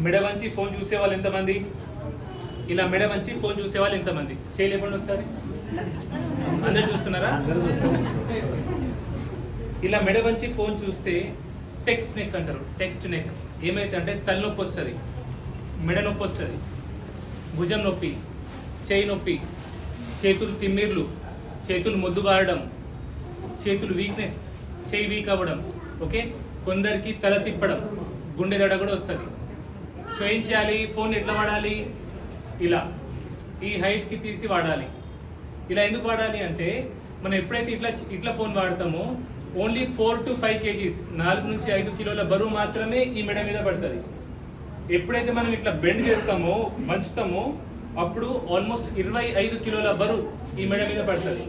మెడ వంచి ఫోన్ చూసే వాళ్ళు ఎంతమంది? ఇలా మెడ వంచి ఫోన్ చూసే వాళ్ళు ఎంతమంది? చేయలేకుండా ఒకసారి. అందరు చూస్తున్నారా? ఇలా మెడ వంచి ఫోన్ చూస్తే టెక్స్ట్ నెక్ అంటారు. టెక్స్ట్ నెక్ ఏమైతే అంటే తలనొప్పి వస్తుంది, మెడ నొప్పి వస్తుంది, భుజం నొప్పి, చేయి నొప్పి, చేతులు తిమ్మిర్లు, చేతులు మొద్దుబారడం, చేతులు వీక్నెస్, చేయి వీక్ అవ్వడం. ఓకే, కొందరికి తల తిప్పడం, గుండె దడ కూడా వస్తుంది. సో ఏం చేయాలి? ఫోన్ ఎట్లా వాడాలి? ఇలా ఈ హైట్కి తీసి వాడాలి. ఇలా ఎందుకు వాడాలి అంటే మనం ఎప్పుడైతే ఇట్లా ఫోన్ వాడతామో ఓన్లీ 4 to 5 kgs 4 నుంచి 5 కిలోల బరువు మాత్రమే ఈ మెడ మీద పడుతుంది. ఎప్పుడైతే మనం ఇట్లా బెండ్ చేస్తామో, మంచుతామో, అప్పుడు ఆల్మోస్ట్ 25 కిలోల బరువు ఈ మెడ మీద పడుతుంది.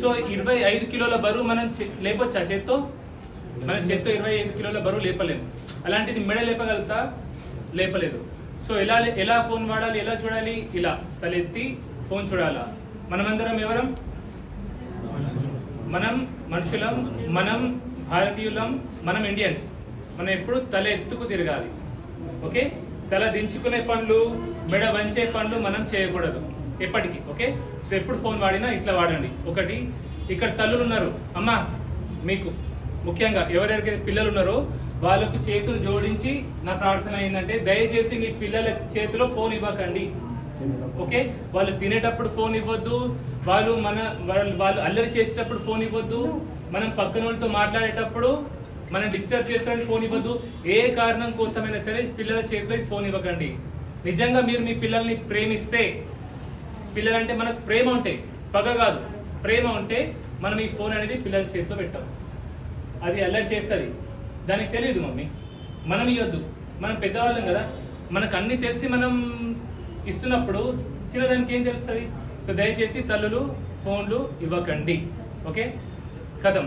సో 25 కిలోల బరువు మనం లేపొచ్చా చేత్తో? మన చేత్తో 25 కిలోల బరువు లేపలేము. అలాంటిది మెడ లేపగలుగుతా? లేపలేదు. సో ఎలా ఫోన్ వాడాలి, ఎలా చూడాలి? ఇలా తలెత్తి ఫోన్ చూడాలా. మనమందరం ఎవరం? మనం మనుషులం, మనం భారతీయులం, మనం ఇండియన్స్. మనం ఎప్పుడు తల ఎత్తుకు తిరగాలి. ఓకే, తల దించుకునే పనులు, మెడ వంచే పనులు మనం చేయకూడదు ఎప్పటికీ. ఓకే, సో ఎప్పుడు ఫోన్ వాడినా ఇట్లా వాడండి. ఒకటి, ఇక్కడ తల్లులు ఉన్నారు, అమ్మా మీకు ముఖ్యంగా ఎవరెవరికి పిల్లలు ఉన్నారో వాళ్ళకు చేతులు జోడించి నా ప్రార్థన ఏంటంటే దయచేసి మీ పిల్లల చేతిలో ఫోన్ ఇవ్వకండి. ఓకే, వాళ్ళు తినేటప్పుడు ఫోన్ ఇవ్వద్దు, వాళ్ళు అల్లరి చేసేటప్పుడు ఫోన్ ఇవ్వద్దు, మనం పక్కన వాళ్ళతో మాట్లాడేటప్పుడు మనం డిస్టర్బ్ చేస్తారని ఫోన్ ఇవ్వద్దు. ఏ కారణం కోసమైనా సరే పిల్లల చేతిలో ఫోన్ ఇవ్వకండి. నిజంగా మీరు మీ పిల్లల్ని ప్రేమిస్తే, పిల్లలంటే మనకు ప్రేమ ఉంటే, పగ కాదు, ప్రేమ ఉంటే మనం ఈ ఫోన్ అనేది పిల్లల చేతిలో పెట్టాం. అది అల్లరి చేస్తుంది, దానికి తెలియదు మమ్మీ, మనం ఇవ్వద్దు. మనం పెద్దవాళ్ళం కదా, మనకు అన్ని తెలిసి మనం ఇస్తున్నప్పుడు చిన్నదానికి ఏం తెలుస్తుంది? సో దయచేసి తల్లులు ఫోన్లు ఇవ్వకండి. ఓకే, కథం.